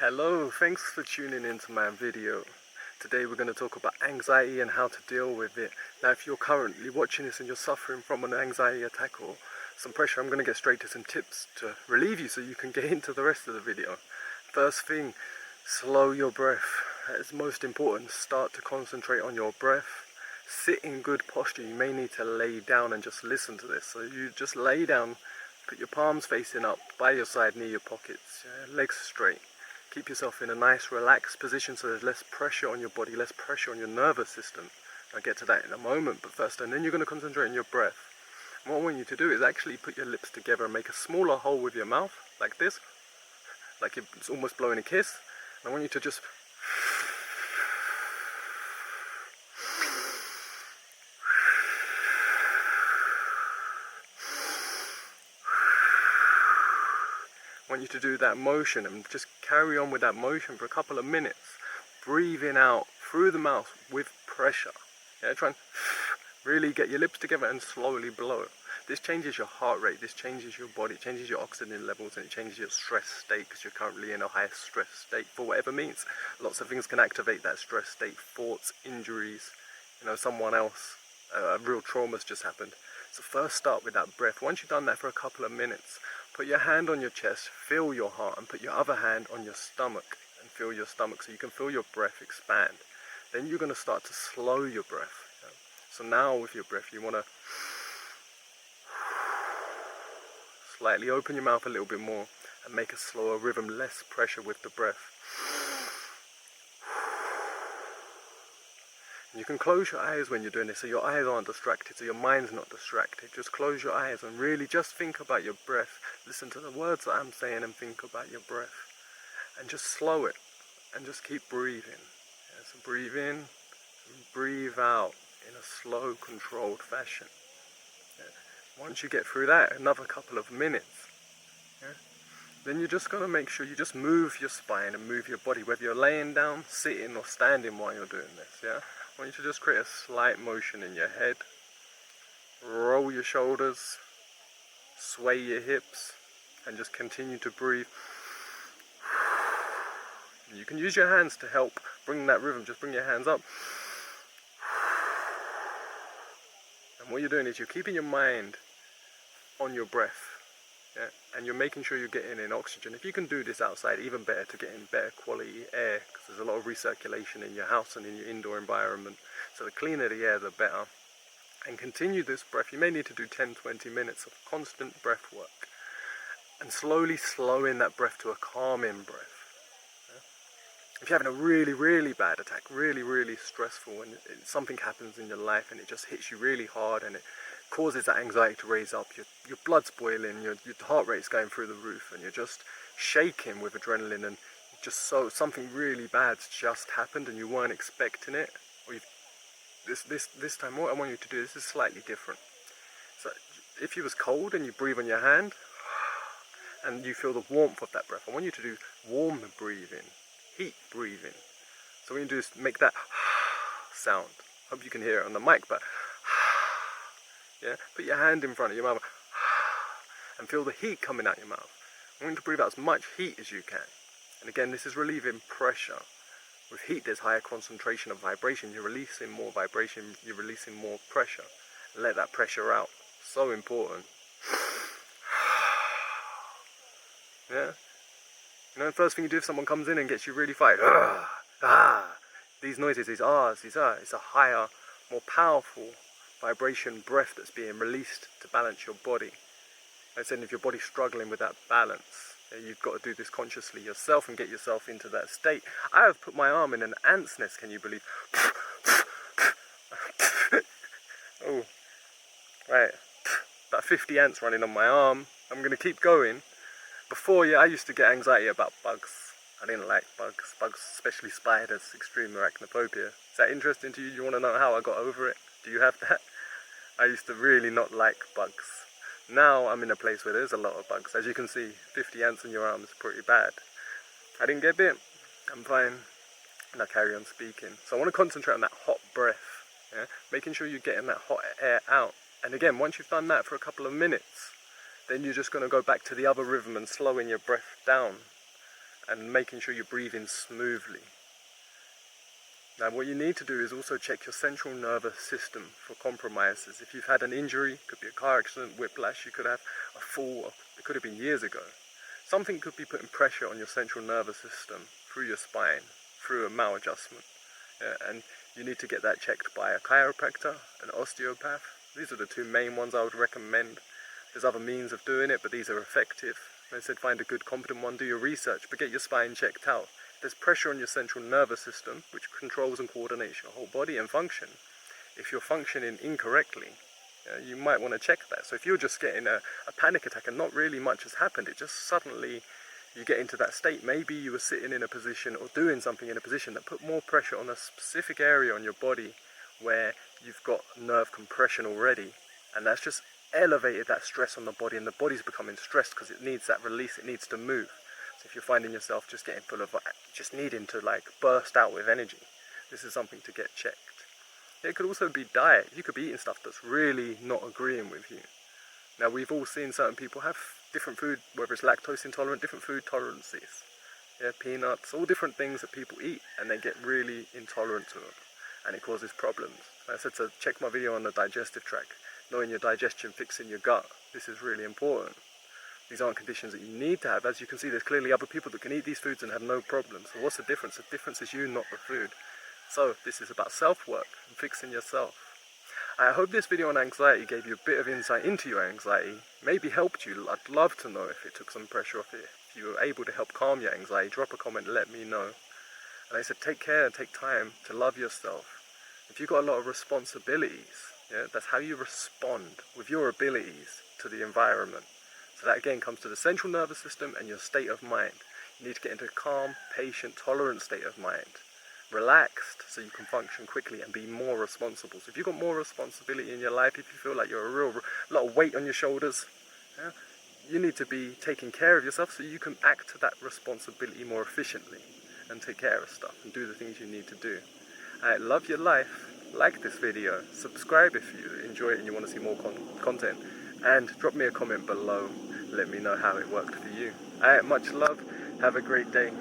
Hello, thanks for tuning into my video. Today we're going to talk about anxiety and how to deal with it. Now if you're currently watching this and you're suffering from an anxiety attack or some pressure, I'm going to get straight to some tips to relieve you so you can get into the rest of the video. First thing, slow your breath. That is most important. Start to concentrate on your breath. Sit in good posture. You may need to lay down and just listen to this. So you just lay down, put your palms facing up by your side near your pockets, legs straight. Keep yourself in a nice relaxed position so there's less pressure on your body, less pressure on your nervous system. I'll get to that in a moment, but first, and then you're going to concentrate on your breath. And what I want you to do is actually put your lips together and make a smaller hole with your mouth, like this, like it's almost blowing a kiss. And I want you to just do that motion and just carry on with that motion for a couple of minutes, breathing out through the mouth with pressure. Try and really get your lips together and slowly blow. This changes your heart rate, this changes your body, it changes your oxygen levels, and it changes your stress state because you're currently in a high stress state for whatever means. Lots of things can activate that stress state, thoughts, injuries, someone else, a real trauma's just happened. So first start with that breath. Once you've done that for a couple of minutes, put your hand on your chest, feel your heart, and put your other hand on your stomach and feel your stomach so you can feel your breath expand. Then you're going to start to slow your breath. So now with your breath, you want to slightly open your mouth a little bit more and make a slower rhythm, less pressure with the breath. You can close your eyes when you're doing this so your eyes aren't distracted, so your mind's not distracted. Just close your eyes and really just think about your breath. Listen to the words that I'm saying and think about your breath. And just slow it and just keep breathing. So breathe in and breathe out in a slow, controlled fashion. Once you get through that, another couple of minutes, then you're just going to make sure you just move your spine and move your body, whether you're laying down, sitting or standing while you're doing this. I want you to just create a slight motion in your head, roll your shoulders, sway your hips, and just continue to breathe. You can use your hands to help bring that rhythm. Just bring your hands up. And what you're doing is you're keeping your mind on your breath. And you're making sure you're getting in oxygen. If you can do this outside, even better, to get in better quality air, because there's a lot of recirculation in your house and in your indoor environment. So the cleaner the air, the better. And continue this breath. You may need to do 10-20 minutes of constant breath work. And slowly slowing that breath to a calming breath. If you're having a really, really bad attack, really, really stressful, and something happens in your life and it just hits you really hard and it causes that anxiety to raise up, your blood's boiling, your heart rate's going through the roof, and you're just shaking with adrenaline, and just something really bad's just happened and you weren't expecting it, or this time what I want you to do, this is slightly different. So if you was cold and you breathe on your hand and you feel the warmth of that breath, I want you to do warm breathing, heat breathing. So what you do is make that sound. Hope you can hear it on the mic, but put your hand in front of your mouth and feel the heat coming out your mouth. I want you to breathe out as much heat as you can. And again, this is relieving pressure. With heat, there's higher concentration of vibration. You're releasing more vibration, you're releasing more pressure. Let that pressure out. So important. The first thing you do if someone comes in and gets you really fired, these noises, these ahs, it's a higher, more powerful vibration breath that's being released to balance your body. I said if your body's struggling with that balance, you've got to do this consciously yourself and get yourself into that state. I have put my arm in an ant's nest, can you believe? Oh, right, about 50 ants running on my arm. I'm going to keep going. Before, I used to get anxiety about bugs. I didn't like bugs, especially spiders, extreme arachnophobia. Is that interesting to you? You want to know how I got over it? Do you have that? I used to really not like bugs. Now I'm in a place where there's a lot of bugs. As you can see, 50 ants on your arm is pretty bad. I didn't get bit. I'm fine. And I carry on speaking. So I want to concentrate on that hot breath. Making sure you're getting that hot air out. And again, once you've done that for a couple of minutes, then you're just going to go back to the other rhythm and slowing your breath down. and making sure you're breathing smoothly. Now what you need to do is also check your central nervous system for compromises. If you've had an injury, it could be a car accident, whiplash, you could have a fall, it could have been years ago. Something could be putting pressure on your central nervous system through your spine, through a maladjustment. And you need to get that checked by a chiropractor, an osteopath. These are the two main ones I would recommend. There's other means of doing it, but these are effective. I said find a good competent one, do your research, but get your spine checked out. There's pressure on your central nervous system, which controls and coordinates your whole body and function. If you're functioning incorrectly, you might want to check that. So if you're just getting a panic attack and not really much has happened, it just suddenly you get into that state. Maybe you were sitting in a position or doing something in a position that put more pressure on a specific area on your body where you've got nerve compression already, and that's just elevated that stress on the body, and the body's becoming stressed because it needs that release, it needs to move. So if you're finding yourself just getting full of, just needing to like burst out with energy, this is something to get checked. It could also be diet. You could be eating stuff that's really not agreeing with you. Now we've all seen certain people have different food, whether it's lactose intolerant, different food tolerances. Yeah, peanuts, all different things that people eat, and they get really intolerant to them, and it causes problems. I said to check my video on the digestive tract, knowing your digestion, fixing your gut. This is really important. These aren't conditions that you need to have. As you can see, there's clearly other people that can eat these foods and have no problems. So what's the difference? The difference is you, not the food. So this is about self-work and fixing yourself. I hope this video on anxiety gave you a bit of insight into your anxiety, maybe helped you. I'd love to know if it took some pressure off it. If you were able to help calm your anxiety, drop a comment and let me know. And I said take care and take time to love yourself. If you've got a lot of responsibilities, that's how you respond with your abilities to the environment. So that again comes to the central nervous system and your state of mind. You need to get into a calm, patient, tolerant state of mind. Relaxed so you can function quickly and be more responsible. So if you've got more responsibility in your life, if you feel like you're a lot of weight on your shoulders, you need to be taking care of yourself so you can act to that responsibility more efficiently and take care of stuff and do the things you need to do. Love your life. Like this video, subscribe if you enjoy it and you want to see more content, and drop me a comment below. Let me know how it worked for you. Much love. Have a great day.